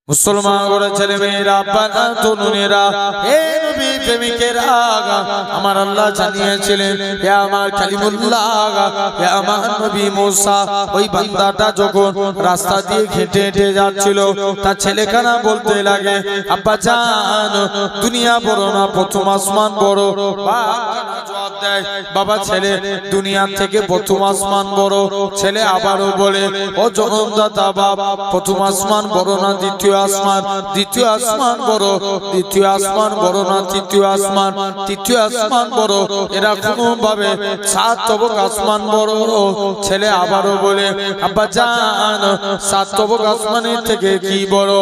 মুসলমান করে ছেলে মেয়েরা বাবা তরুণেরা হে নবী প্রেমিকেরা আমার আল্লাহ জানিয়েছিলেন হে আমার কালিমুল্লাহ হে আমার নবী মুসা ওই বান্দাটা যখন রাস্তা দিয়ে হেঁটে হেঁটে যাচ্ছিল তার ছেলেখানা বলতে লাগে আব্বা জান দুনিয়া বড় না প্রথম আসমান বড়। জবাব দেয় বাবা ছেলে দুনিয়ার থেকে প্রথম আসমান বড়। ছেলে আবারও বলে ও জনমদাতা বাপ প্রথম আসমান বড় না দ্বিতীয় আসমান? দ্বিতীয় আসমান বড়। দ্বিতীয় আসমান বড় না তৃতীয় আসমান? তৃতীয় আসমান বড়। এরকম ভাবে সাত তবক আসমান বড়। ছেলে আবারও বলে আব্বা জান সাত তবক আসমানের থেকে কি বড়?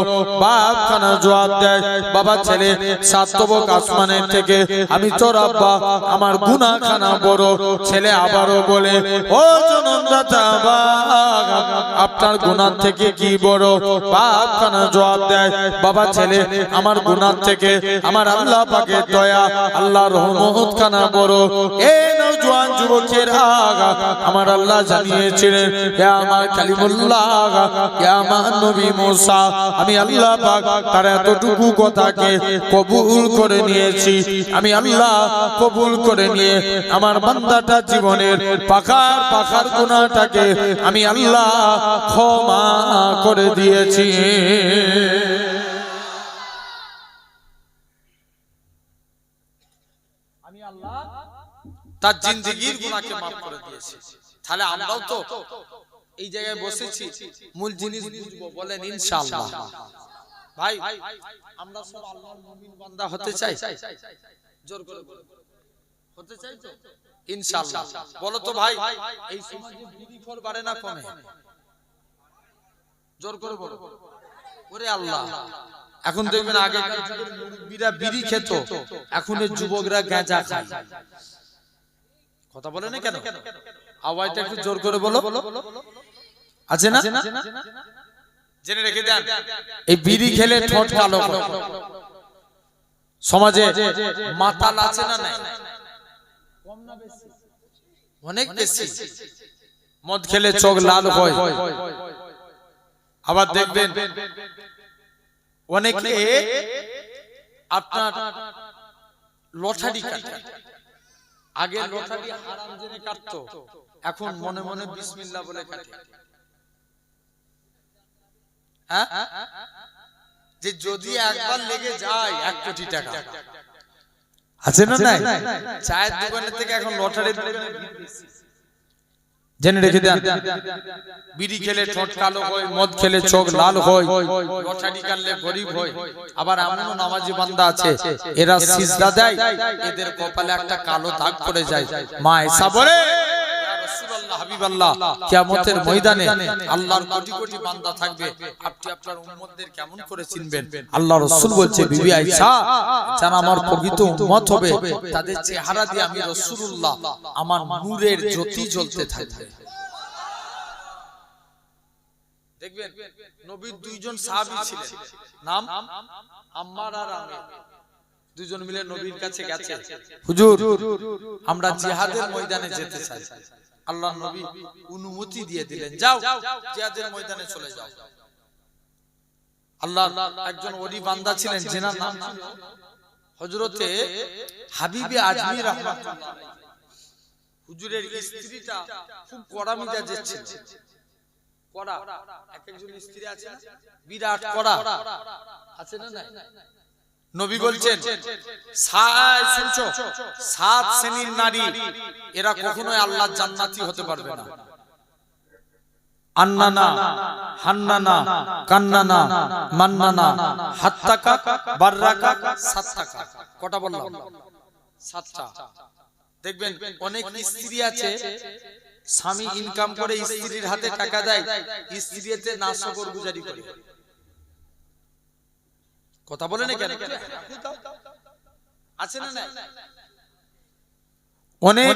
বাপ খানা জবাব দেয় বাবা ছেলে সাত তবক আসমানের থেকে আমি তোর আব্বা আমার গুনাহ খানা বড়। ছেলে আবারও বলে ও জনমদাতা বাপ আপনার গুনাহ থেকে কি বড়? বাপ খানা জবাব দেয় বাবা ছেলে আমার গুনাহ থেকে আমার আল্লাহ পাকের দয়া আল্লাহর রহমত খানা বড়। এ নওজোয়ান যুবকেরা আমার আল্লাহ জানিয়েছিলেন হে আমার কালিমুল্লাহ হে আমার নবী মুসা আমি আল্লাহ পাক তার এতটুকু কথাকে কবুল করে নিয়েছি। আমি আল্লাহ কবুল করে নিয়ে আমার বান্দাটা জীবনের পাখার পাখার গুনাহটাকে আমি আল্লাহ ক্ষমা করে দিয়েছি। আমি আল্লাহ তার জিন্দেগীর গুনাহকে maaf করে দিয়েছি। তাহলে আমরাও তো এই জায়গায় বসেছি মূল জিনিস বুঝবো, বলেন ইনশাআল্লাহ। ভাই আমরা সব আল্লাহর মুমিন বান্দা হতে চাই, জোর করে হতে চাই তো ইনশাআল্লাহ। বলো তো ভাই এই সমাজে বিড়িখোর বাড়ে না কমে? জোর করে বলো। ওরে আল্লাহ এখন দেখবেন আগেকার যুগের মুরব্বিরা বিড়ি খেত, এখনের যুবকরা গাঁজা খায়। কথা বলে না কেন? আওয়াজটা একটু জোর করে বলো। আছে না? জেনে রেখে দেন এই বিড়ি খেলে ঠোঁট কালো করে। সমাজে মাতাল আছে না নাই? কম না বেশি? অনেক বেশি। মদ খেলে চোখ লাল হয়। আবার দেখবেন অনেকে আপনার লটারি কাটে। আগে লটারি হারাম জেনে কাটতো, এখন মনে মনে বিসমিল্লাহ বলে কাটে। হ্যাঁ যে যদি একবার লেগে যায় 1 কোটি টাকা আছে না নাই? চায়ের দোকানের থেকে এখন লটারির দোকানে বেশি। জেনে রেখে দেন বিড়ি খেলে ঠোঁট কালো হয়, মদ খেলে চোখ লাল হয়, লটারি কাটলে গরিব হয়। আবার এমনও নামাজি বান্দা আছে এরা সিজদা দেয়, এদের কপালে একটা কালো দাগ পড়ে যায়। মা এসা বলে ইয়া রাসূলুল্লাহ হাবিবাল্লাহ কিয়ামতের ময়দানে আল্লাহর কোটি কোটি বান্দা থাকবে, আপনি আপনার উম্মতদের কেমন করে চিনবেন? আল্লাহ রাসূল বলছে বিবি আয়েশা যারা আমার পবিত্র উম্মত হবে তাদের চেহারা দিয়ে আমি রাসূলুল্লাহ আমার নূরের জ্যোতি জ্বলতে থাকবে। দেখবেন নবীর দুইজন সাহাবী ছিলেন, নাম আম্মার আর আমির। দুইজন মিলে নবীর কাছে গেছে, হুজুর আমরা জিহাদের ময়দানে যেতে চাই। আল্লাহর নবী অনুমতি দিয়ে দিলেন, যাও জিহাদের ময়দানে চলে যাও। আল্লাহ একজন ওলি বান্দা ছিলেন যেনার নাম ছিল হযরতে হাবিবে আজমি রাহমাতুল্লাহ। হুজুরের স্ত্রীটা খুব কড়া মিজাজের ছিল। কড়া এক একজন স্ত্রী আছে না, বিরাট কড়া আছে না নাই? নবী বলছেন শুনছো 7 শ্রেণীর নারী এরা কখনোই আল্লাহর জান্নাতি হতে পারবে না। আন্নানা, হান্নানা, কান্নানা, মান্নানা, হাত্তাকা, বাররাকা, সাত্তাকা। কটা বললাম? 7টা। দেখবেন অনেক স্ত্রী আছে স্বামী ইনকাম করে স্ত্রীর হাতে টাকা দেয়, স্ত্রীতে নাশকরগুজারি করে। কথা বলে না কেন? আছে না নাই? অনেক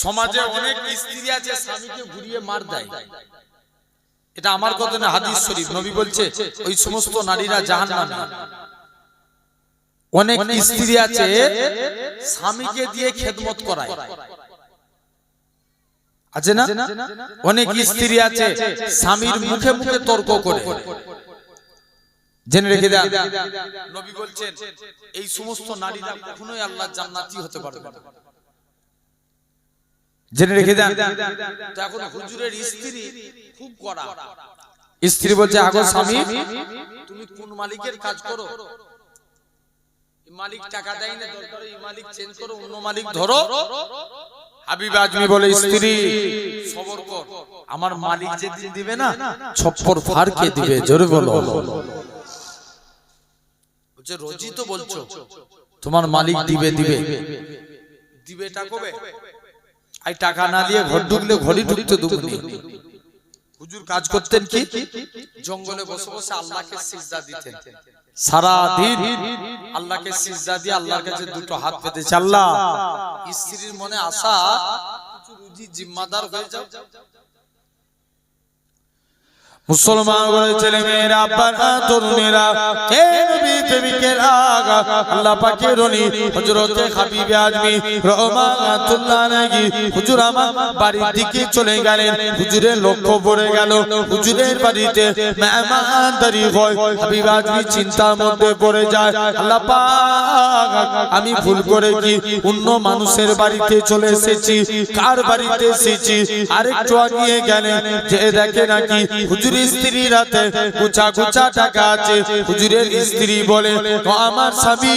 সমাজে অনেক স্ত্রী আছে স্বামীকে ঘুরিয়ে মার দেয়। এটা আমার কথা না, হাদিস শরীফ। নবী বলছে ওই সমস্ত নারীরা জাহান্নামী। অনেক স্ত্রী আছে স্বামীকে দিয়ে খেদমত করায়, আছে না? অনেক স্ত্রী আছে স্বামীর মুখে মুখে তর্ক করে। জেনে রেখে দেন নবী বলছেন এই সমস্ত নারীরা কখনোই আল্লাহর জান্নাতি হতে পারবে না। জেনে রেখে দেন। তো এখন হুজুরের স্ত্রী খুব কড়া, স্ত্রী বলছে আগো স্বামী তুমি কোন মালিকের কাজ করো, মালিক টাকা দেয় না, দরকার এই মালিক চেঞ্জ করো, অন্য মালিক ধরো। হাবিব আজমি বলে স্ত্রী সবর কর, আমার মালিক যেদিন দিবে না ছপ্পর ফাড়কে দিবে। জোরে বলো। বলছে রোজই তো বলছো তোমার মালিক দিবে দিবে, দিবেটা কবে? এই টাকা না দিয়ে ঘর ঢুকলে ঘড়ি ঢুকতে দুবনি। হুজুর কাজ করতেন কি? জঙ্গলে বসে বসে আল্লাহকে সিজদা দিতেন, সারা দিন আল্লাহকে সিজদা দিয়ে আল্লাহর কাছে দুটো হাত পেতেছে। আল্লাহ স্ত্রীর মনে আশা রুজি জিম্মাদার হয়ে যাও। মুসলমান ঘরের ছেলে মেয়েরা, আব্বারা, তরুণেরা, হে নবী প্রেমিকেরা, আল্লাহ পাকের রানী হযরতে হাবিবে আজমি রহমাতুল্লাহ আলাইহি হুজুর আমার বাড়ির দিকে চলে গেলেন। হুজুরের লক্ষ্য পড়ে গেল হুজুরের বাড়িতে মেহমানদারি হয়। হাবিব আজমি চিন্তার মধ্যে পড়ে যায়, আল্লাহ পাক আমি ভুল করে কি অন্য মানুষের বাড়িতে চলে এসেছি? কার বাড়িতে এসেছি? আরেকটু আগিয়ে গেলেন যে দেখে নাকি হুজুর স্ত্রী রাতে গুছা গুছা টাকা আছে। হুজুরের স্ত্রী বলে ও আমার স্বামী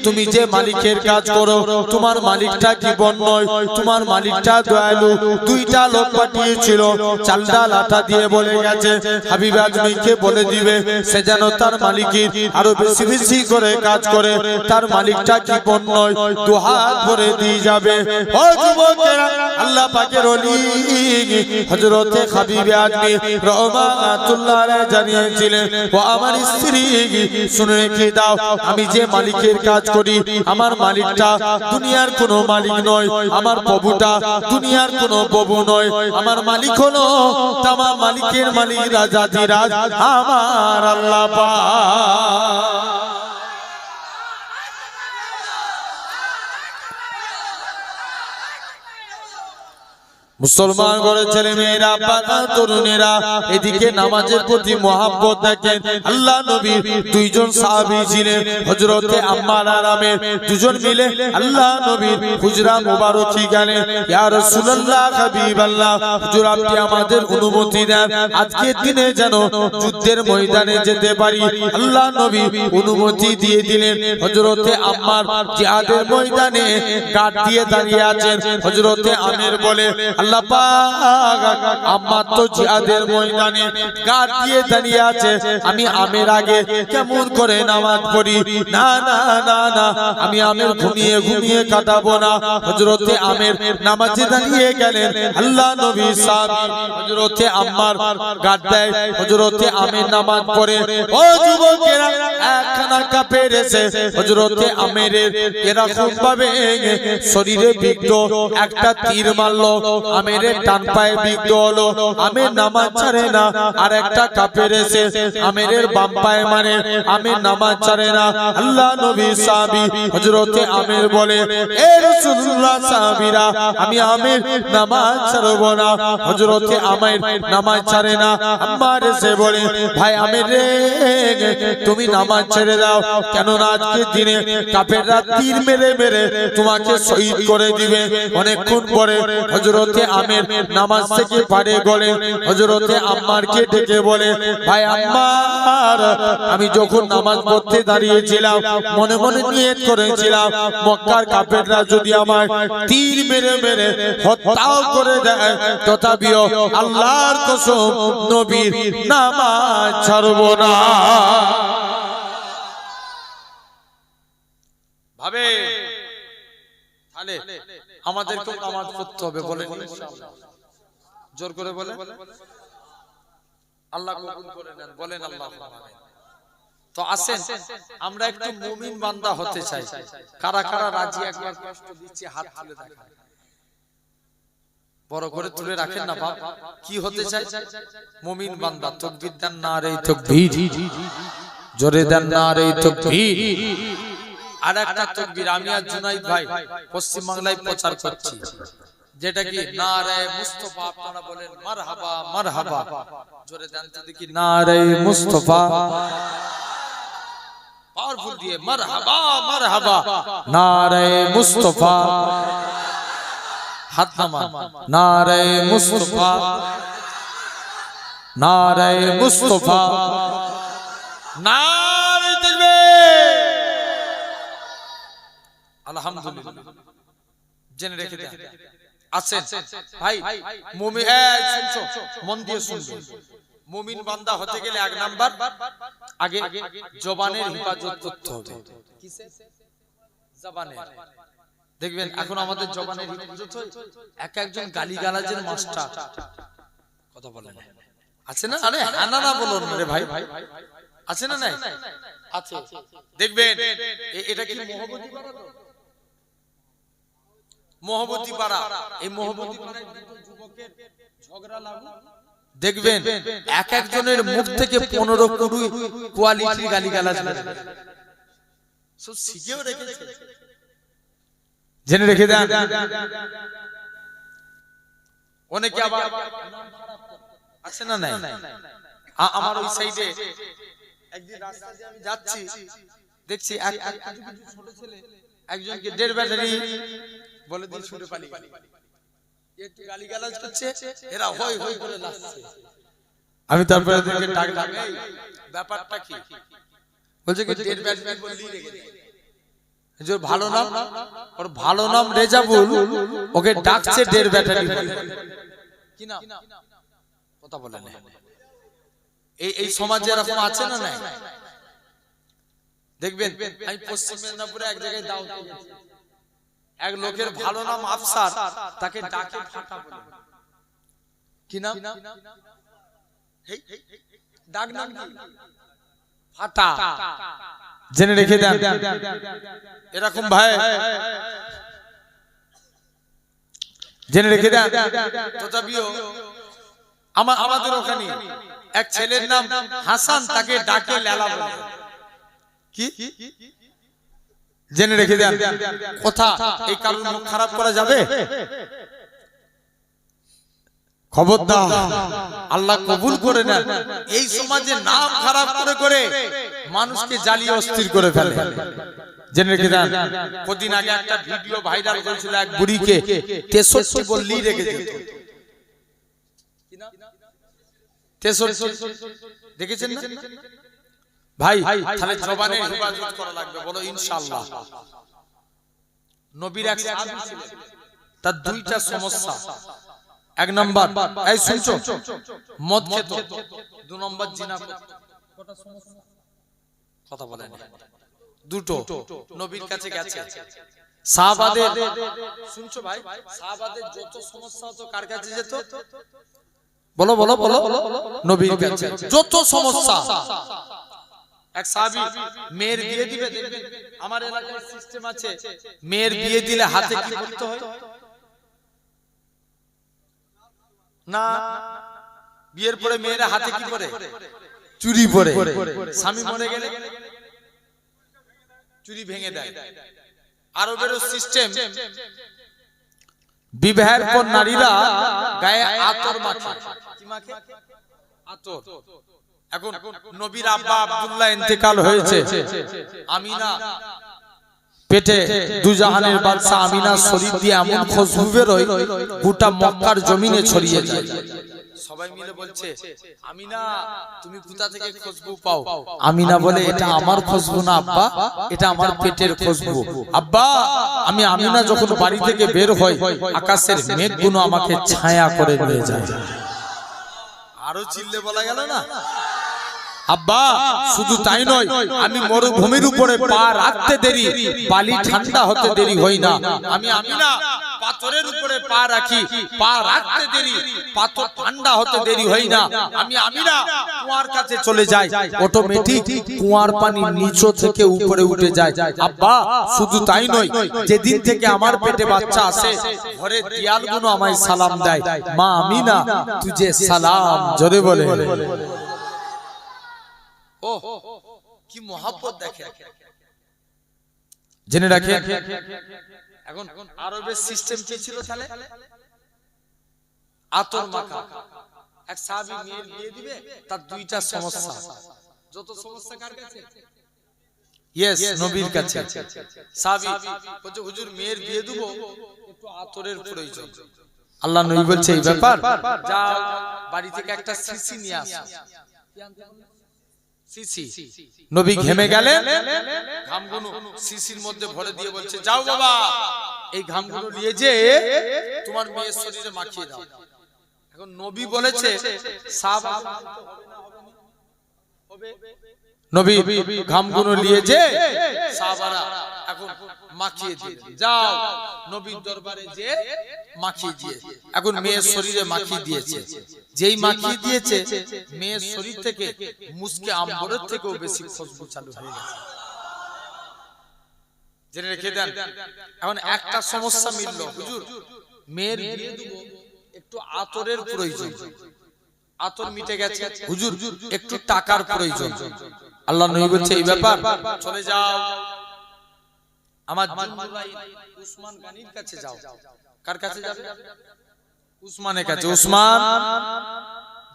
তুমি যে মালিকের কাজ করো তোমার মালিকটা কি বন নয়? তোমার মালিকটা দয়ালু, দুইটা লোক পাঠিয়েছিল চাল ডাল আটা দিয়ে বলে গেছে হাবিব আজমিকে বলে দিবে সে যেন তার মালিকের আরো বেশি বেশি করে কাজ করে, তার মালিকটা কি বন নয়? দুহাত ভরে দিয়ে যাবে। ও যুবকেরা, আল্লাহ পাকের ওলি হযরতে হাবিব আজমি রহমাতুল্লাহ আলাইহি জানিয়েছিলেন ও আমার স্ত্রী শুনে রেখে দাও, আমি যে মালিকের কাজ করি আমার মালিকটা দুনিয়ার কোনো মালিক নয়, আমার প্রভুটা দুনিয়ার কোনো প্রভু নয়, আমার মালিক হলো তামাম মালিকের মালিক রাজাধিরাজ আমার আল্লাহ পাক। মুসলমান ঘরের ছেলে মেয়েরা, আব্বারা, তরুণেরা, এদিকে নামাজের প্রতি মহব্বত দেখেন। আল্লাহ নবীর দুইজন সাহাবী ছিলেন হযরতে আম্মার আর আমের, দুজন মিলে আল্লাহ নবীর হুজরা মুবারকি গেলেন। ইয়া রাসূলুল্লাহ, হাবিবাল্লাহ, হুজুর আপনি আমাদের অনুমতি দেন আজকের দিনে যেন যুদ্ধের ময়দানে যেতে পারি। আল্লাহ নবী অনুমতি দিয়ে দিলেন। হযরতে আম্মার জিহাদের ময়দানে কাঠ দিয়ে দাঁড়িয়ে আছেন। হযরতে আমের বলে আল্লাহ পাক আম্মা তো জিহাদের ময়দানে কাঠ দিয়ে দাঁড়িয়ে আছে, আমি আমের আগে কেমন করে নামাজ পড়ি? না না না না, আমি আমের ঘুমিয়ে ঘুমিয়ে কাটাবো না। হযরতে আমের নামাজে দাঁড়িয়ে গেলেন। আল্লাহ নবী সাহাবী হযরতে আম্মার কাঠ দেয়, হযরতে আমের নামাজ পড়ে। ও যুবকেরা, একখানা কাপের এসে হযরতে আমের এরকম ভাবে শরীরে বিদ্ধ একটা তীর মারলো, আমের ডান পায়ে বিদ্ধ হলো। আমের নামাজ ছাড়ে না। আর একটা কাফের এসে আমের বাম পায়ে মারে, আমের নামাজ ছাড়ে না। আল্লাহ নবী সাহাবী হযরতে আমের বলে এ রাসূলুল্লাহ, সাহাবীরা আমি আমের নামাজ ছাড়ব না। হযরতে আমের নামাজ ছাড়ে না। আম্মার এসে বলে ভাই আমের রে, তুমি নামাজ ছেড়ে দাও, কেননা আজকের দিনে কাফেররা তীর মেরে মেরে তোমাকে শহীদ করে দিবে। অনেকক্ষণ পরে হযরতে আমের নামাজ থেকে পারে গলে হযরতে আম্মারকে ডেকে বলে ভাই আম্মার, আমি যখন নামাজ পড়তে দাঁড়িয়েছিলাম মনে মনে নিয়ত করেছিলাম মক্কার কাফেররা যদি আমায় তীর মেরে মেরে হত্যা করে দেয় তথাপিও আল্লাহর কসম নবীর নামাজ ছাড়ব না। ভাবে তাহলে আমাদেরকে নামাজ পড়তে হবে, বলেন ইনশাআল্লাহ। জোর করে বলেন আল্লাহ কবুল করে নেন, বলেন আল্লাহুম্মা আমিন। তো আসেন আমরা একটু মুমিন বান্দা হতে চাই। কারা কারা রাজি? একবার কষ্ট দিচ্ছি, হাত তুলে দেখান, বড় করে তুলে রাখেন না বাপ। কি হতে চাই? মুমিন বান্দা। তাকবীর দেন, নারে তাকবীর, জোরে দেন নারে তাকবীর। আর একটা তাকবীর আমি আর জুনাইদ ভাই পশ্চিম বাংলায় প্রচার করছি, যেটা কি নারে মুস্তাফা। আপনারা বলেন মারহাবা মারহাবা, জোরে দেন তো দেখি নারে মুস্তাফা। দিয়ে মারহাবা মারহাবা নারে মুস্তাফা হাত নামান নারে মুস্তাফা নারে মুস্তাফা নারে তাকবীর আলহামদুলিল্লাহ জেনে রেখে দেন আছেন ভাই মুমিন শুনছো মন দিয়ে শুনবেন মুমিন বান্দা হতে গেলে এক নাম্বার আগে জবানের হিফাজত করতে হবে কিসে জবানের দেখবেন এখন আমাদের জবানের হিফাজত হয় এক একজন গালিগালাজের মাস্টার কথা বলেন আছে না আরে হানা না বলুন রে ভাই আছে না নাই আছে দেখবেন এটা কি মহব্বতী পাড়া তো মহব্বতী পাড়া এই মহব্বতী পাড়ায় দুটো যুবকের ঝগড়া লাগলো দেখবেন এক একজনের মুখ থেকে 15-20 কোয়ালিটির গালিগালাজ সব শিখেও রেখেছে জেনে রেখে দেন অনেকে আবার আছে না নাই আমার ওই সাইডে একদিন রাস্তা দিয়ে আমি যাচ্ছি দেখছি এক ছোট ছেলে একজনকে 1.5 ব্যাটারি বলে দিন ছুটে পালি একটু গালিগালাজ করছে এরা হই হই করে লাচছে আমি তারপরে ওদেরকে ডাকলাম এই ব্যাপারটা কি বলছে কি 1.5 ব্যাটারি বললি রেখে দে যে ভালো নাম ওর ভালো নাম রেজাবুল ওকে ডাকছে 1.5 ব্যাটারি বলে কি নাম কথা বলে না এই সমাজে এরকম আছে না নাই দেখবেন আমি পশ্চিম মেদিনীপুরে এক জায়গায় দাওয়াত গেছি এক লোকের ভালো নাম আফসার তাকে ডাকে ফাটা বলে কি নাম ডাক নাম কি ফাটা জেনে রেখে দেন এরকম ভাই জেনে রেখে দেন তথাপিও আমাদের ওখানে এক ছেলের নাম হাসান তাকে ডাকে লেলা বলে কি জেনে রেখে দেন কথা এই কারণে মুখ খারাপ করা যাবে খবরদার আল্লাহ কবুল করে নেন এই সমাজে নাম খারাপ করে করে মানুষকে জ্বালিয়ে অস্থির করে ফেলে জেনে রেখে দেন কদিন আগে একটা ভিডিও ভাইরাল করেছিল এক বুড়িকে 63 বললেই রেখে যেত কি নাম 63 দেখেছেন না ভাই তাহলে জবানের হিফাজত করা লাগবে বলো ইনশাআল্লাহ নবীর এক সাহাবী ছিলেন তার দুইটা সমস্যা এক নাম্বার এই শুনছো মদ খেত দুই নাম্বার জিনা করত কত সমস্যা কথা বলেন দুটো নবীর কাছে গেছে সাহাবাদের শুনছো ভাই সাহাবাদের যত সমস্যা হতো কার কাছে যেত বলো বলো বলো নবীর কাছে যত সমস্যা এক সাহাবী মেয়ের বিয়ে দিবে দেখবেন আমার এলাকায় সিস্টেম আছে মেয়ের বিয়ে দিলে হাতে কি করতে হয় না বিয়ের পরে মেয়েরা হাতে কি পরে চুড়ি পরে স্বামী মরে গেলে চুড়ি ভেঙে দেয় আরবের সিস্টেম বিবাহের পর নারীরা গায়ে আতর মাখে কি মাখে আতর এখন নবীর আব্বা আব্দুল্লাহ ইন্তেকাল হয়েছে আমিনা পেটে দুজাহানের বাদশা আমিনা শরীর দিয়ে এমন খুশবু বেরোয় গোটা মক্কার জমিনে ছড়িয়ে যায় সবাই মিলে বলছে আমিনা তুমি কোথা থেকে খুশবু পাও আমিনা বলে এটা আমার খুশবু না আব্বা এটা আমার পেটের খুশবু আব্বা আমি আমিনা যখন বাড়ি থেকে বের হই আকাশের মেঘগুলো আমাকে ছায়া করে নিয়ে যায় আরো চিল্লে বলা গেল না আব্বা শুধু তাই নয় আমি মরুভূমির উপরে পা রাখতে দেরি বালি ঠান্ডা হতে দেরি হই না আমি আমিনা পাথরের উপরে পা রাখি পা রাখতে দেরি পাথর ঠান্ডা হতে দেরি হই না আমি আমিনা কুয়ার কাছে চলে যাই অটোমেটিক কুয়ার পানি নিচে থেকে উপরে উঠে যায় আব্বা শুধু তাই নয় যেদিন থেকে আমার পেটে বাচ্চা আসে ঘরে দেয়ালগুলো আমায় সালাম দেয় মা আমিনা তুঝে সালাম জোরে বলে ও কি মহব্বত দেখেন জেনে রাখেন এখন আরবের সিস্টেম কি ছিল তাহলে আতর মাখা এক সাহাবী মেয়ের বিয়ে দিবে তার দুইটা সমস্যা যত সমস্যা কার কাছে ইয়েস নবীর কাছে সাহাবী বলছে হুজুর মেয়ের বিয়ে দেব একটু আতরের প্রয়োজন আল্লাহ নবী বলছে এই ব্যাপার যাও বাড়ি থেকে একটা শিশি নিয়ে আসো শিশি নবী ঘেমে গেলেন ঘামগুলো শিশির মধ্যে ভরে দিয়ে বলছে যাও বাবা এই ঘামগুলো নিয়ে যে তোমার মেয়ের শরীরে মাখিয়ে দাও এখন নবী বলেছে সাহাবা হবে নবী ঘামগুলো নিয়ে যে সাহাবারা এখন মাখিয়ে দিয়ে যাও নবীর দরবারে যে মাখিয়ে দিয়ে এখন মেয়ের শরীরে মাখিয়ে দিয়েছে যেই মাখিয়ে দিয়েছে মেয়ের শরীর থেকে মুসকে আম্বরের থেকেও বেশি খুশবু চালু হয়ে গেছে জেনে রেখে দেন এখন একটা সমস্যা মিলল হুজুর মেয়ের বিয়ে দেব একটু আতরের প্রয়োজন আতর মিটে গেছে হুজুর একটু টাকার প্রয়োজন আল্লাহ নবী বলছে এই ব্যাপার চলে যাও আমার উসমান গানির কাছে যাও কার কাছে যাবে উসমানের কাছে উসমান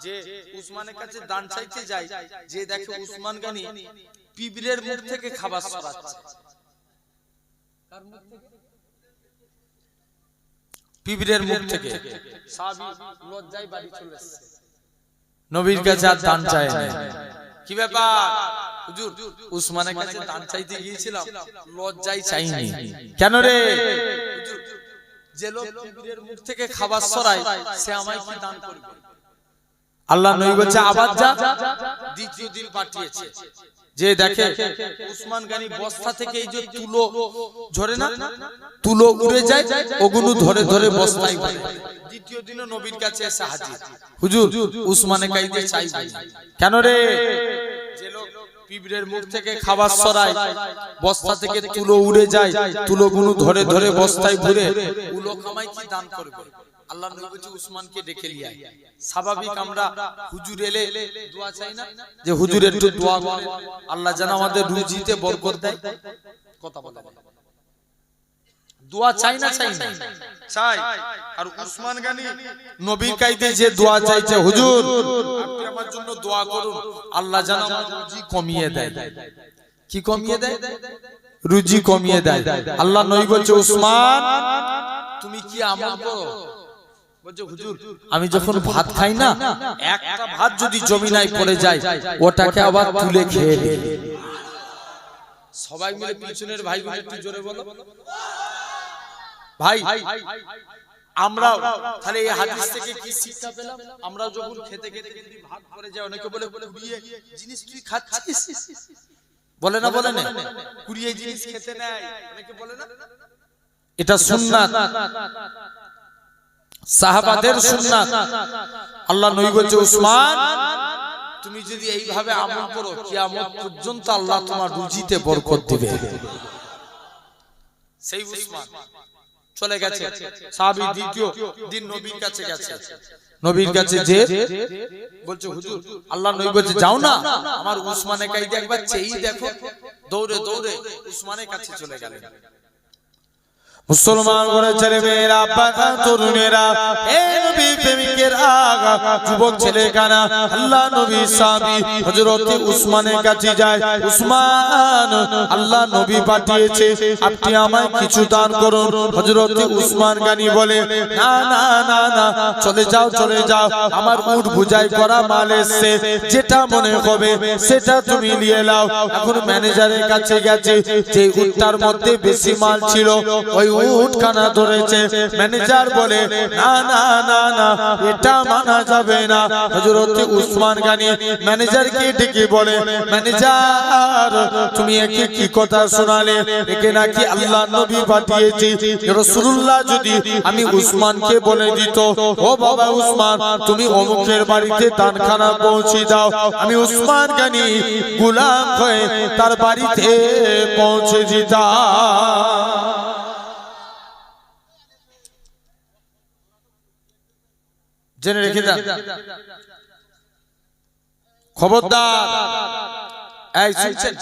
যে উসমানের কাছে দান চাইতে যায় যে দেখে উসমান গানি পিঁপড়ের মুখ থেকে খাবার সরাচ্ছে কার মুখ থেকে পিঁপড়ের মুখ থেকে সাহাবী লজ্জায় বাড়ি চলে এসেছে নবীর কাছে আর দান চায় না কি ব্যাপার হুজুর উসমানের কাছে দান চাইতে গিয়েছিলাম লজ্জায় চাইনি কেন রে হুজুর যে লোক পিঁপড়ের মুখ থেকে খাবার সরায় সে আমায় কি দান করবে আল্লাহ নবী বলছে আবার যা দ্বিতীয় দিন পাঠিয়েছে যে দেখে উসমান গানি বস্তা থেকে এই যে তুলো ঝরে না তুলো উড়ে যায় ওগুলো ধরে ধরে বস্তায় ভরে দ্বিতীয় দিনও নবীর কাছে এসে হাজির হুজুর উসমানে কাইতে চাইবে কেন রে যে লোক পিঁপড়ের মুখ থেকে খাবার সরায় বস্তা থেকে তুলো উড়ে যায় তুলোগুলো ধরে ধরে বস্তায় ভরে ও লোক আমায় কি দান করবে আল্লাহ নবী বলছে উসমানকে ডেকে নিয়ে আয় স্বাভাবিক আমরা হুজুর এলে দোয়া চাই না যে হুজুর একটু দোয়া করেন আল্লাহ যেন আমাদের রুজিতে বরকত দেয় কথা বলেন দোয়া চাই না চাই না চাই আর উসমান গানি নবীর কাইতে যে দোয়া চাইছে হুজুর আপনি আমার জন্য দোয়া করুন আল্লাহ যেন আমার রুজি কমিয়ে দেয় কি কমিয়ে দেয় রুজি কমিয়ে দেয় আল্লাহ নবী বলছে উসমান তুমি কি আমল করো বলছে হুজুর আমি যখন ভাত খাই না একটা ভাত যদি জমিনায় পড়ে যায় ওটাকে আবার তুলে খেয়ে নিই সবাই মিলে পিছনের ভাইগুলো একটু জোরে বলো ভাই আমরা তাহলে এই হাদিস থেকে কি শিক্ষা পেলাম আমরা যখন খেতে খেতে যদি ভাত পড়ে যায় অনেকে বলে কুড়িয়ে জিনিস তুই খাচ্ছিস বলে না কুড়িয়ে জিনিস খেতে নেয় অনেকে বলে না এটা সুন্নাত সাহাবাদের সুন্নাত আল্লাহ নবী বলছে উসমান তুমি যদি এইভাবে আমল করো কিয়ামত পর্যন্ত আল্লাহ তোমার রুজিতে বরকত দিবে সেই উসমান চলে গেছে সাহাবী দ্বিতীয় দিন নবীর কাছে গেছে নবীর কাছে যে বলছে হুজুর আল্লাহ নবী বলছে যাও না আমার উসমানের কাছে একবার চেয়ে দেখো দৌড়ে দৌড়ে উসমানের কাছে চলে গেলেন মুসলমান ঘরে ছেলে মেয়েরা বাবা তরুণেরা হে নবী প্রেমিকেরা যুবক ছেলে কানা আল্লাহ নবী সাহাবী হযরত উসমানের কাছে যায় উসমান আল্লাহ নবী পাঠিয়েছে আপনি আমায় কিছু দান করুন হযরত উসমান গানি বলে না না না না চলে যাও আমার উট বুঝাই করা মাল এসেছে যেটা মনে হবে সেটা তুমি নিয়ে নাও এখন ম্যানেজারের কাছে গেছে যে উটটার মধ্যে বেশি মাল ছিল ওই উটখানা ধরেছে ম্যানেজার বলে না না না না এটা মানা যাবে না হযরত উসমান গানি ম্যানেজারকে ডেকে বলে ম্যানেজার তুমি একে কি কথা শোনালে একে নাকি আল্লাহ নবী পাঠিয়েছে রাসূলুল্লাহ যদি আমি উসমানকে বলে দিত ও বাবা উসমান তুমি অমুকের বাড়িতে দানখানা পৌঁছে দাও আমি উসমান গানি গোলাম হয়ে তার বাড়িতে পৌঁছে দিতাম জেনে রেখে দেন খবরদার এই শুনছেন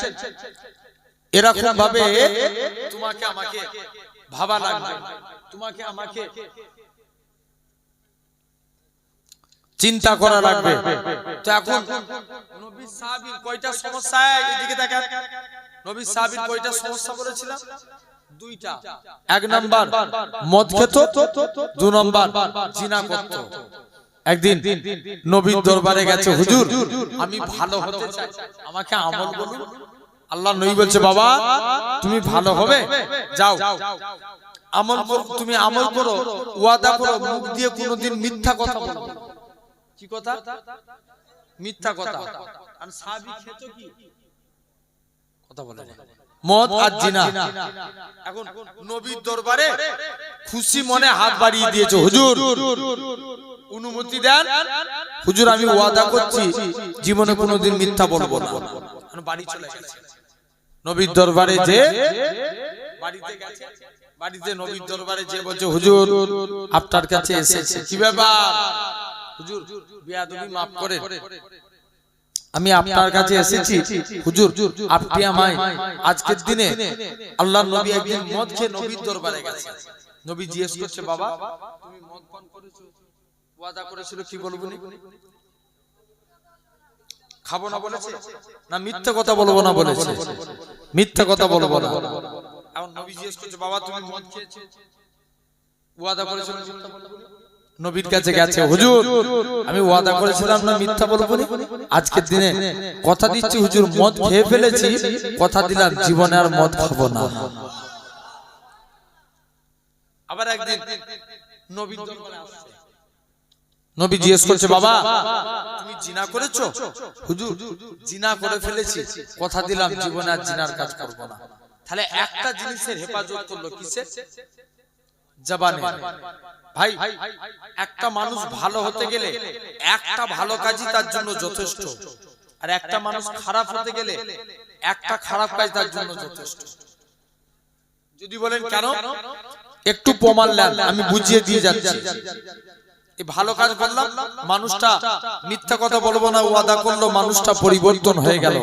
এরকম ভাবে তোমাকে আমাকে ভাবা লাগবে তোমাকে আমাকে চিন্তা করা লাগবে তো এখন নবী সাহাবীর কয়টা সমস্যা এদিকে দেখেন নবী সাহাবীর কয়টা সমস্যা বলেছিলাম? দুইটা। এক নাম্বার মদ খেত, দুই নাম্বার জিনা করত। একদিন নবীর দরবারে গেছে, হুজুর আমি ভালো হতে চাই, আমাকে আমল বলুন। আল্লাহ নবী বলছে, বাবা তুমি ভালো হবে, যাও আমল করো, তুমি আমল করো, ওয়াদা করো, মুখ দিয়ে কোনোদিন মিথ্যা কথা বলবে না। কি কথা? মিথ্যা কথা। আর সাহাবী খেত কি? কথা বলে মদ আর জিনা। এখন নবীর দরবারে খুশি মনে হাত বাড়িয়ে দিয়েছে, হুজুর অনুমতি দেন, হুজুর আমি ওয়াদা করছি জীবনে কোনোদিন মিথ্যা বলবো না। বাড়ি চলে গেছে। নবীর দরবারে যে বাড়িতে গেছে, বাড়িতে নবীর দরবারে যে বলছে, হুজুর আপনার কাছে এসেছে, কি ব্যাপার? হুজুর বেয়াদবি মাফ করে, আমি আপনার কাছে এসেছি, হুজুর আপনি আমায় আজকের দিনে, আল্লাহর নবী একদিন মদ খেয়ে নবীর দরবারে গেছে। নবী জিজ্ঞেস করছে, বাবা তুমি মদ পান করেছো, ওয়াদা করেছিল কি বলবো না? খাবো না বলেছে না মিথ্যা কথা বলবো না বলেছে? মিথ্যা কথা বলবো না। এখন নবী জিজ্ঞেস করছে, বাবা তুমি মদ খেয়েছো, ওয়াদা করেছিল মিথ্যা বলবো না? নবীর কাছে গেছে, হুজুর আমি ওয়াদা করেছিলাম না মিথ্যা বলবো না, আজকের দিনে কথা দিচ্ছি হুজুর মদ খেয়ে ফেলেছি, কথা দিলাম জীবনে আর মদ খাবো না। আবার একদিন নবীর দরবারে আসছে, নবী জিজ্ঞেস করছে, বাবা তুমি জিনা করেছো? হুজুর জিনা করে ফেলেছি, কথা দিলাম জীবনে আর জিনার কাজ করব না। তাহলে একটা জিনিসের হেফাজত করলো, কিসের? জবানে। ভাই একটা মানুষ ভালো হতে গেলে একটা ভালো কাজই তার জন্য যথেষ্ট, আর একটা মানুষ খারাপ হতে গেলে একটা খারাপ কাজ তার জন্য যথেষ্ট। যদি বলেন কেন, একটু প্রমাণ নেন, আমি বুঝিয়ে দিয়ে যাচ্ছি। এই ভালো কাজ করলাম, মানুষটা মিথ্যা কথা বলবো না ওয়াদা করলো, মানুষটা পরিবর্তন হয়ে গেল।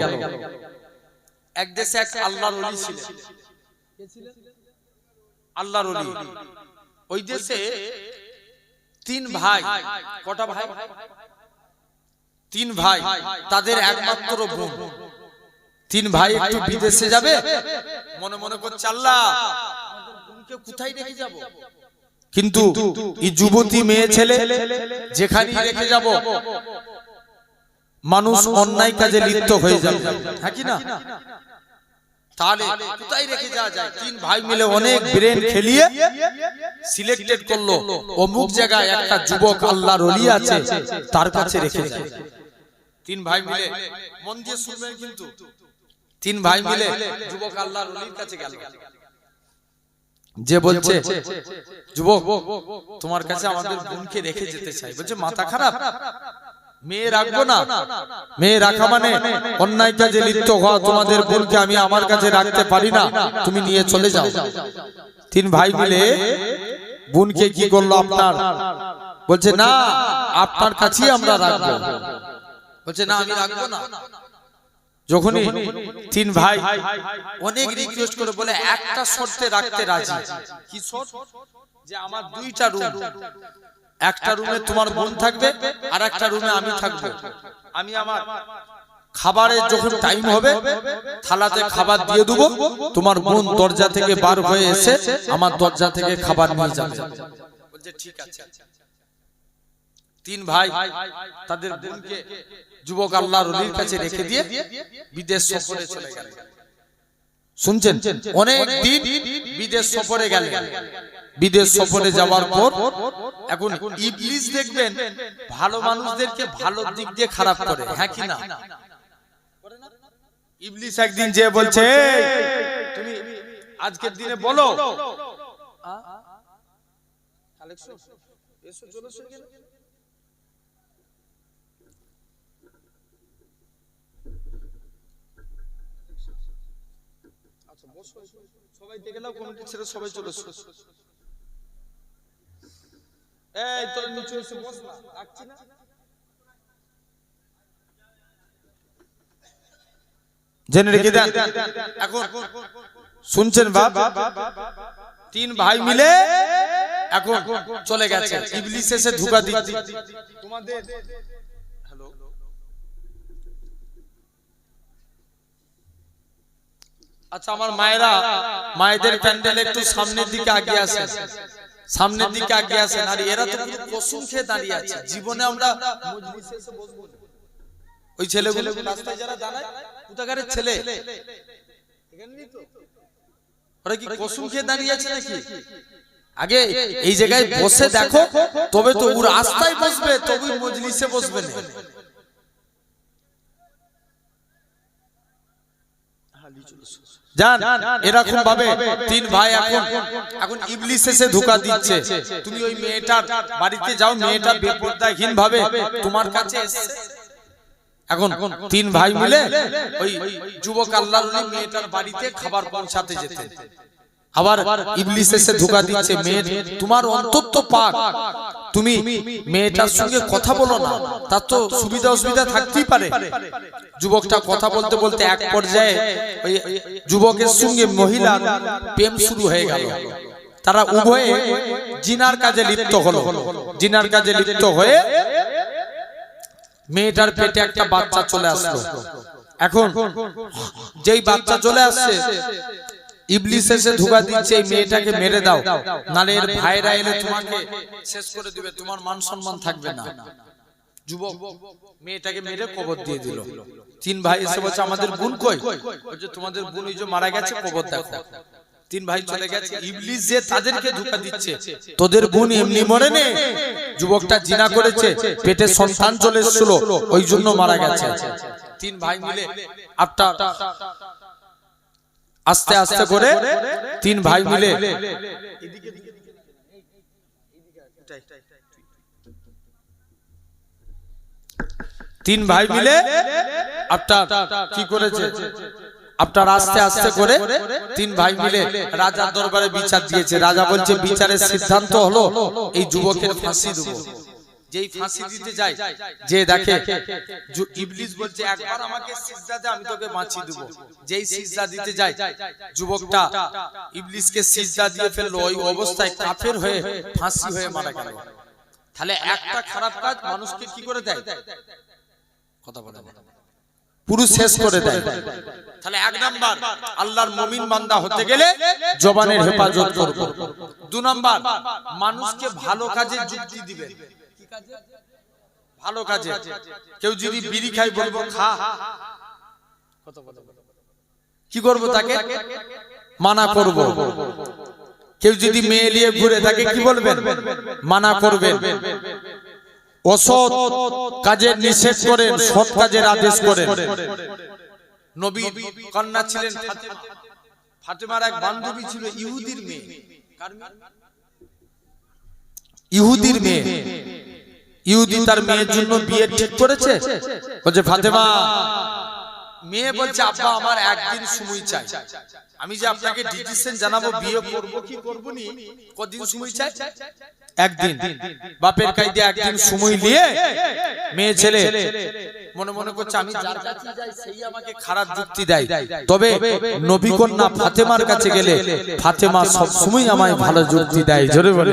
এক দেশে এক আল্লাহর ওলি ছিলেন, আল্লাহর ওলি। ওই দেশে তিন ভাই, কটা ভাই? তিন ভাই, তাদের একমাত্র বোন। তিন ভাই একটু বিদেশে যাবে, মনে মনে করছে আল্লাহ বোনকে কোথায় রেখে যাব, কিন্তু এই যুবতী মেয়ে ছেলে যেখানে রেখে যাব মানুষ অন্যায় কাজে লিপ্ত হয়ে যাবে, হ্যাঁ কি না? তাহলে কোথায় রেখে যাওয়া যায়? তিন ভাই মিলে অনেক ব্রেন খেলিয়ে সিলেক্টেড করলো, অমুক জায়গায় একটা যুবক আল্লাহর ওলি আছে, তার কাছে রেখে যায়। তিন ভাই মিলে, মন দিয়ে শুনবেন কিন্তু, তিন ভাই মিলে যুবক আল্লাহর ওলির কাছে গেল। যে বলছে, যুবক তোমার কাছে আমাদের বোনকে রেখে যেতে চাই। বলছে মাথা খারাপ, মেয়ে রাখবো না, মেয়ে রাখা মানে অন্যায় কাজে লিপ্ত হওয়া, তোমাদের বোনকে আমি আমার কাছে রাখতে পারি না, তুমি নিয়ে চলে যাও। তিন ভাই মিলে বোনকে কি করলো আপনার? বলছে না আপনার কাছেই আমরা রাখবো। বলছে না আমি রাখবো না। যখনই তিন ভাই অনেক রিকোয়েস্ট করে বলে একটা শর্তে রাখতে রাজি। কি শর্ত? যে আমার দুইটা রুম, একটা রুমে তোমার বোন থাকবে আর একটা রুমে আমি থাকবো। আমি আমার খাবারের যখন টাইম হবে থালাতে খাবার দিয়ে দেবো, তোমার বোন দরজা থেকে বার হয়ে এসে আমার দরজা থেকে খাবার নিয়ে যাবে। বলছে ঠিক আছে। তিন ভাই তাদের বোনকে যুবক আল্লাহর ওলির কাছে রেখে দিয়ে বিদেশ সফরে চলে গেল। শুনছেন, অনেক দিন বিদেশ সফরে গেল। বিদেশ সফরে যাওয়ার পর এখন ইবলিস দেখবেন ভালো মানুষদেরকে ভালো দিক দিয়ে খারাপ করে, হ্যাঁ কি না? ইবলিস একদিন যে বলছে তুমি আজকের দিনে বলো সবাই দেখে নাও, কমিটি ছেড়ে সবাই চলে এসো। এই তোর নিচে এসে বস না, ডাকছি না। জেনে রেখে দেন। এখন শুনছেন বাপ, তিন ভাই মিলে এখন চলে গেছে। ইবলিস এসে ধোঁকা দিচ্ছে তোমাদের। হ্যালো আচ্ছা আমার মায়েরা, মায়েদের প্যান্ডেল একটু সামনের দিকে আগিয়ে আসেন, সামনের দিকে আগিয়ে আসেন। আর এরা তো কসম খেয়ে দাঁড়িয়ে আছে, জীবনে আমরা মজলিসে এসে বসবো না। ওই ছেলেগুলো রাস্তায় যারা দাঁড়ায়, কোথাকারের ছেলে, ওরা কি কসম খেয়ে দাঁড়িয়ে আছে নাকি? আগে এই জায়গায় বসে দেখো, তবে তো ওর রাস্তায় বসবে, তবে মজলিসে বসবে না। জান এরকম ভাবে তিন ভাই এখন ইবলিস এসে ধোঁকা দিচ্ছে। তুমি ওই মেয়েটার বাড়িতে যাও, মেয়েটা বেপরদাহীন ভাবে তোমার কাছে এসেছে। এখন তিন ভাই মিলে ওই যুবক আল্লাহর ওলি মেয়েটার বাড়িতে খাবার পৌঁছাতে যেতে, আবার ইবলিস এসে ধোঁকা দিচ্ছে, মেয়ে তোমার অন্তর তো পাক, তুমি মেয়েটার সঙ্গে কথা বলো না, তার তো সুবিধা অসুবিধা থাকতেই পারে। যুবকটা কথা বলতে বলতে এক পর্যায়ে ওই যুবকের সঙ্গে মহিলার প্রেম শুরু হয়ে গেল। তারা উভয়ে জিনার কাজে লিপ্ত হলো। জিনার কাজে লিপ্ত হয়ে মেয়েটার পেটে একটা বাচ্চা চলে আসলো। এখন যেই বাচ্চা চলে আসছে, ইবলিস এসে ধোঁকা দিচ্ছে, এই মেয়েটাকে মেরে দাও, নালে এর ভাইরা এলে তোমাকে শেষ করে দিবে, তোমার মান সম্মান থাকবে না। যুবক মেয়েটাকে মেরে কবর দিয়ে দিল। তিন ভাই এসে বলছে আমাদের বোন কই? বলছে তোমাদের বোন এই যে মারা গেছে, কবর দেখো। তিন ভাই চলে গেছে, ইবলিস যে তাদেরকে ধোঁকা দিচ্ছে, তোদের বোন এমনি মরে নে, যুবকটা জিনা করেছে, পেটে সন্তান চলে এসেছিল, ওই জন্য মারা গেছে। তিন ভাই মিলে আপনার আস্তে আস্তে করে তিন ভাই মিলে আপনার কি করেছে, আপনার আস্তে আস্তে করে তিন ভাই মিলে রাজার দরবারে বিচার দিয়েছে। রাজা বলছে বিচারের সিদ্ধান্ত হলো এই যুবকের ফাঁসি দেব। যেই ফাঁসি দিতে যায়, যে দেখে ইবলিস বলছে একবার আমাকে সিজদা দে, আমি তোকে বাঁচিয়ে দেব। যেই সিজদা দিতে যায়, যুবকটা ইবলিসকে সিজদা দিয়ে ফেললো, ওই অবস্থায় কাফের হয়ে ফাঁসি হয়ে মারা গেল। তাহলে একটা খারাপ কাজ মানুষকে কি করে দেয়? কথা বলে পুরো শেষ করে দেয়। তাহলে এক নাম্বার আল্লাহর মুমিন বান্দা হতে গেলে জবানের হেফাজত করব। দুই নাম্বার মানুষকে ভালো কাজে যুক্তি দিবেন। কি কাজে? ভালো কাজে। কেউ যদি বিড়ি খায় বলবো খা, কি করব? তাকে মানা করব। কেউ যদি মেয়ে নিয়ে ঘুরে থাকে কি বলবেন? মানা করবেন। অসৎ কাজের নিষেধ করেন, সৎ কাজের আদেশ করেন। নবী কন্যা ছিলেন ফাতেমা। ফাতেমার এক বান্ধবী ছিল ইহুদির মেয়ে। কার মেয়ে? ইহুদির মেয়ে। ইহুদি তার মেয়ের জন্য বিয়ে ঠিক করেছে। বলছে ফাতেমা, মেয়ে বলছে আব্বা আমার একদিন সময় চাই, আমি যে আপনাকে ডিসিশন জানাবো বিয়ে করব কি করব নি, কতদিন সময় চাই? একদিন। বাপের কাছে একদিন সময় নিয়ে মেয়ে ছেলে মনে মনে করছে আমি যার কাছে যাই সেই আমাকে খারাপ যুক্তি দেয়, তবে নবী কন্যা ফাতেমার কাছে গেলে ফাতেমা সব সময় আমায় ভালো যুক্তি দেয়। জোরে বলে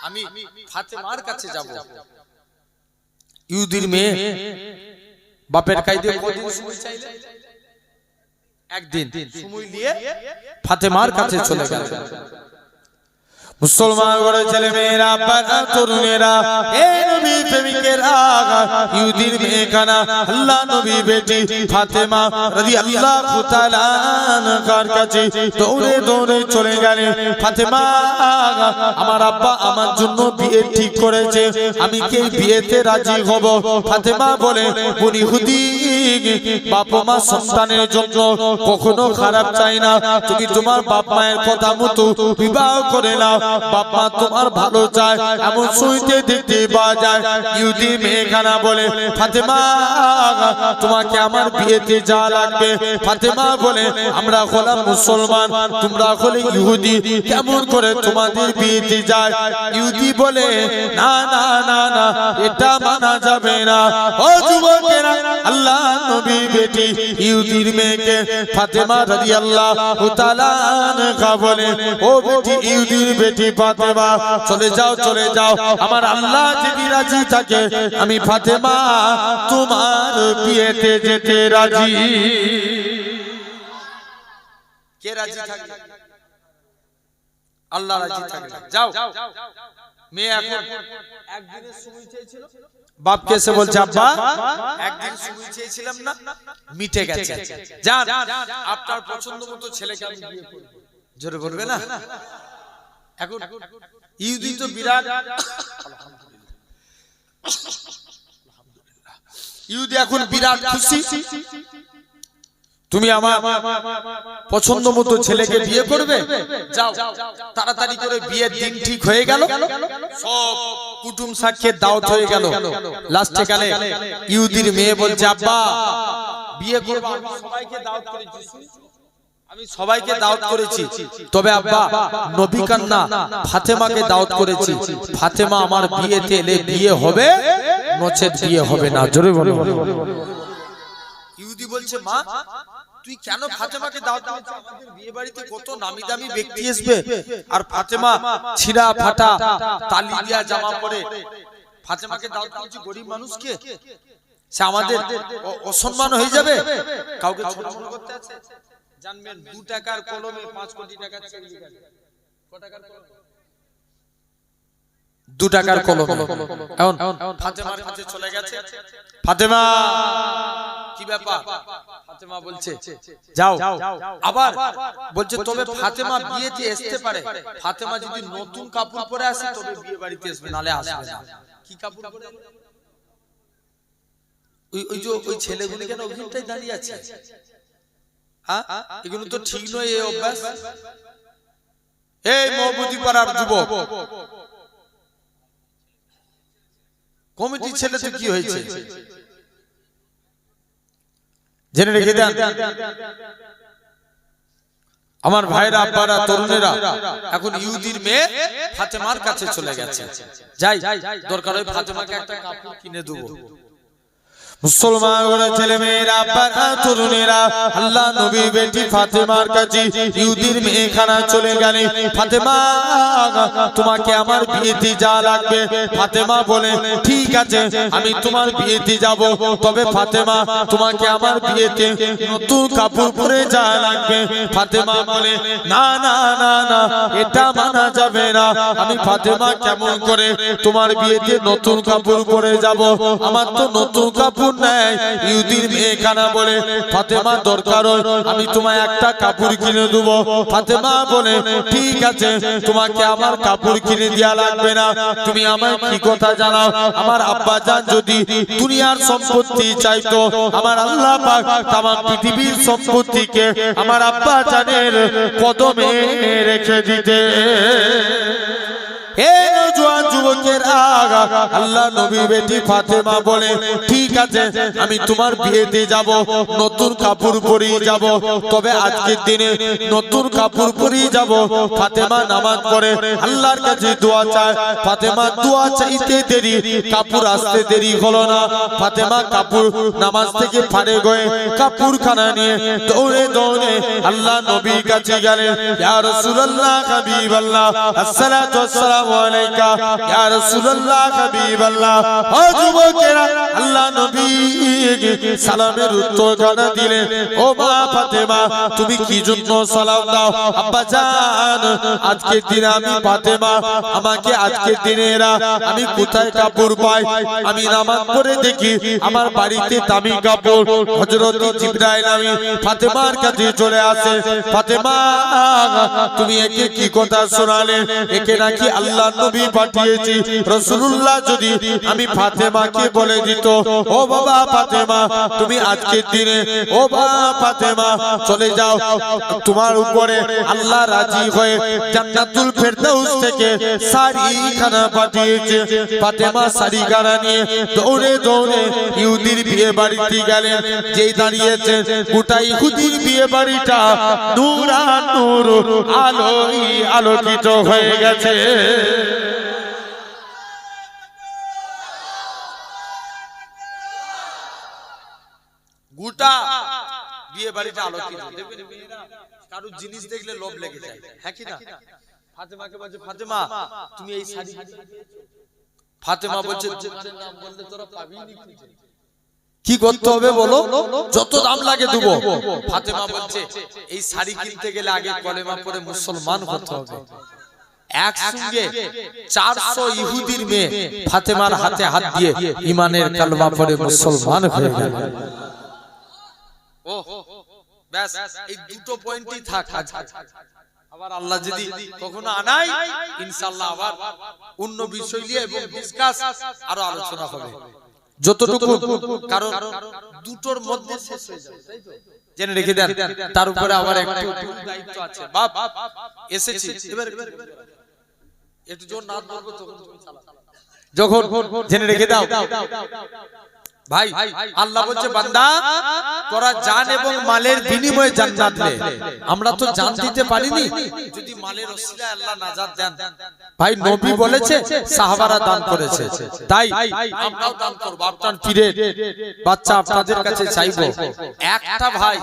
আমি ফাতেমার কাছে যাব। ইহুদির মেয়ে বাপের কাছে কতদিন সময় চাইলে? একদিন সময় নিয়ে ফাতেমার কাছে চলে গেল। মুসলমান ঘরে ছেলে মেয়েরা, বাচ্চা তরুণেরা, এই নবী প্রেমিকেরা, ইহুদির মেয়ে কানা আল্লাহ নবী বেটি ফাতেমা রাদিয়াল্লাহু তাআলা আনহার কাছে দৌড়ে দৌড়ে চলে গেলেন। ফাতেমা, আমার আব্বা আমার জন্য বিয়ে ঠিক করেছে, আমি কি বিয়েতে রাজি হব? ফাতেমা বলে, কোন ইহুদি বাপ মা সন্তানের জন্য কখনো খারাপ চাই না, তুমি তোমার বাপ মায়ের কথা মতো বিবাহ করে নাও, বাপ মা তোমার ভালো চায়, এমন শুনতে দেখতে পাওয়া যায়। ইহুদি মেয়েখানা বলে, ফাতেমা তোমাকে আমার বিয়েতে যা লাগবে। ফাতেমা বলে, আমরা হলাম মুসলমান, তোমরা হলে ইহুদি, কেমন করে তোমাদের বিয়েতে যায়? ইহুদি বলে, না না না না, এটা মানা যাবে না। ও যুবকেরা, আল্লাহ নবী বেটি ইহুদির মেয়েকে ফাতেমা রাদিয়াল্লাহু তাআলা আনহা বলে, ও বেটি ইহুদির বেটি ফাতেমা, চলে যাও চলে যাও, আমার আল্লাহ যদি রাজি থাকে আমি ফাতেমা তোমার বিয়েতে যেতে রাজি। কে রাজি থাকবে? আল্লাহ রাজি থাকবে। যাও, মেয়ে এখন একদিনের সময় চেয়েছিল, বাপকে এসে বলছে আব্বা একদিন সময় চেয়েছিলাম না, মিটে গেছে, যান আপনার পছন্দ মতো ছেলেকে আমি বিয়ে করব। জোরে বলবে না? এখন ইহুদি তো বিরাট, ইহুদি এখন বিরাট খুশি, তুমি আমার পছন্দ মতো ছেলেকে বিয়ে করবে, যাও। তাড়াতাড়ি করে বিয়ের দিন ঠিক হয়ে গেল, সব কুটুম সাক্ষের দাওয়াত হয়ে গেল। লাস্টে গেলে ইহুদির মেয়ে বলছে আব্বা বিয়ে করব, আমি সবাইকে দাওয়াত করেছি, আমি সবাইকে দাওয়াত করেছি, তবে আব্বা নবী কান্না ফাতেমাকে দাওয়াত করেছি, ফাতেমা আমার বিয়েতে এলে বিয়ে হবে, নচেত বিয়ে হবে না। জোরে বলো। ইহুদি বলছে মা তুই কেন ফাতেমাকে দাওয়াত দিয়েছিস? আমাদের বিয়ে বাড়িতে কত নামি দামি ব্যক্তি আসবে, আর ফাতেমা ছিঁড়া ফাটা তালি দিয়া জামা পরে, ফাতেমাকে দাওয়াত দিয়েছিস গরিব মানুষকে, সে আমাদের অসম্মান হয়ে যাবে। কাউকে ছোট মনে করতে আছে? জানবেন 2 টাকার কলমে 5 কোটি টাকা চেক লিখা যায়। কত টাকার কলম? 2 টাকার কলম। এখন ফাতেমার কাছে চলে গেছে, ফাতেমা কি ব্যাপার? ফাতেমা বলছে যাও, আবার বলছে তবে ফাতেমা বিয়েতে আসতে পারে, ফাতেমা যদি নতুন কাপড় পরে আসে তবে বিয়ে বাড়িতে আসবে, নালে আসবে না। কি কাপড় পরে? ওই যে ওই ছেলেগুলো কেন ওখানটাই দাঁড়িয়ে আছে? হ্যাঁ, এগুলো তো ঠিক নয় এই অভ্যাস। এই মহবুদি পাড়ার যুবক কমিটি ছেলে তো কি হয়েছে জেনে রেখে দেন। আমার ভাইরা আব্বারা তরুণেরা, এখন ইহুদির মেয়ে ফাতেমার কাছে চলে গেছে, যাই দরকার হয় ফাতেমাকে একটা কাপড় কিনে দেবো। মুসলমান ঘরের ছেলে মেয়েরা আব্বারা তরুণেরা আল্লাহ নবী বেটি ফাতেমার কাছে ইহুদির মেয়েখানা চলে গেলে, ফাতেমা তোমাকে আমার বিয়েতে যা লাগবে। ফাতেমা বলে ঠিক আছে আমি তোমার বিয়েতে যাব, তবে ফাতেমা তোমাকে আমার বিয়েতে নতুন কাপড় পরে যা লাগবে। ফাতেমা বলে না না না না এটা মানা যাবে না, আমি ফাতেমা কেমন করে তোমার বিয়েতে নতুন কাপড় পরে যাব, আমার তো নতুন কাপড় নাই। ইহুদির মেয়েখানা বলে ফাতেমা দরকার আমি তোমায় একটা কাপড় কিনে দেবো। ফাতেমা বলে ঠিক আছে তোমাকে আমার কাপড় কিনে দেয়া লাগবে না, তুমি আমায় কি কথা জানাও, আমার আব্বা জান যদি দুনিয়ার সম্পত্তি চাইতো, আমার আল্লাহ পাক তাম পৃথিবীর সম্পত্তিকে আমার আব্বা জানের কদমে রেখে দিতে। আল্লাহ নবী বেটি ফাতেমা বলে ঠিক আছে আমি তোমার বিয়েতে যাব, নতুন কাপড় পরিয়ে যাব, তবে আজকের দিনে নতুন কাপড় পরিয়ে যাব। ফাতেমা নামাজ পড়ে আল্লাহর কাছে দোয়া চায়, ফাতেমা দোয়া চাইতে দেরি, কাপড় আসতে দেরি হলো না। ফাতেমা কাপড় নামাজ থেকে ফারে গয়ে কাপড় খানা নিয়ে দৌড়ে দৌড়ে আল্লাহ নবীর কাছে গেলেন। ইয়া রাসূলুল্লাহ হাবিবাল্লাহ আসসালাতু ওয়াসসালামু আলাইকা ইয়া রাসূলুল্লাহ হাবিবাল্লাহ। ও যুবকেরা আল্লাহ নবী সালামের উত্তর জানা দিলেন, ও মা ফাতেমা তুমি কি জন্য সালাম দাও? আব্বা জান আজকের দিনে আমি ফাতেমা, আমাকে আজকের দিনে এরা আমি কোথায় কাপড় পাই? আমি নামাজ পড়ে দেখি আমার বাড়িতে দামি কাপড়। হযরত জিবরাইল আমি ফাতেমার কাছে চলে আসে, ফাতেমা তুমি একে কি কথা শোনালে? একে নাকি আল্লাহ নবী পাঠিয়েছি। রাসূলুল্লাহ যদি আমি ফাতেমাকে বলে দিত ও বাবা ফাতেমা তুমি আজকের দিনে ও বাবা ফাতেমা চলে যাও, তোমার উপরে আল্লাহ রাজি হয়ে জান্নাতুল ফেরদাউস থেকে শাড়িখানা পাঠিয়েছে। ফাতেমা শাড়িখানা নিয়ে দৌড়ে দৌড়ে ইহুদির বিয়ে বাড়িতে গেলেন। যেই দাঁড়িয়েছে গোটা ইহুদির বিয়ে বাড়িটা নূরানুর আলোয় আলোকিত হয়ে গেছে। গোটা বিয়ে বাড়িটা আলোকিত। দেখবেন মেয়েরা কারো জিনিস দেখলে লোভ লেগে যায়, হ্যাঁ কি না? ফাতেমাকে বলছে ফাতেমা তুমি এই শাড়ি, ফাতেমা বলছে দোকানের নাম বললে তোরা পাবি না খুঁজে। কি করতে হবে বলো? যত দাম লাগে দেবো। ফাতেমা বলছে এই শাড়ি কিনতে গেলে আগে কলেমা পড়ে মুসলমান হতে হবে। একসঙ্গে 400 ইহুদির মেয়ে ফাতেমার হাতে হাত দিয়ে ঈমানের কালেমা পড়ে মুসলমান হয়ে গেল। ও ব্যাস, এই দুটো পয়েন্টই থাক। আবার আল্লাহ যদি কখনো আনাই, ইনশাআল্লাহ আবার অন্য বিষয় নিয়ে এবং ডিসকাস আরো আলোচনা হবে যতটুকু, কারণ দুটোর মধ্যে শেষ হয়ে যাবে, তাই তো? জেনে রেখে দেন। তার উপরে আবার একটু দায়িত্ব আছে। বাপ এসেছি, এবার একটু জোর না ধরবো তখন তুমি চালাও। যখন জেনে রেখে দাও ভাই, আল্লাহ বলছে বান্দা তোরা জান এবং মালের বিনিময়ে জান্নাত নে। আমরা তো জান দিতে পারিনি, যদি মালের ওসিলায় আল্লাহ নাজাত দেন। ভাই নবী বলেছে, সাহাবারা দান করেছে, তাই আমরাও দান করব। আপনার পীরের বাচ্চা আপনাদের কাছে চাইবো, একটা ভাই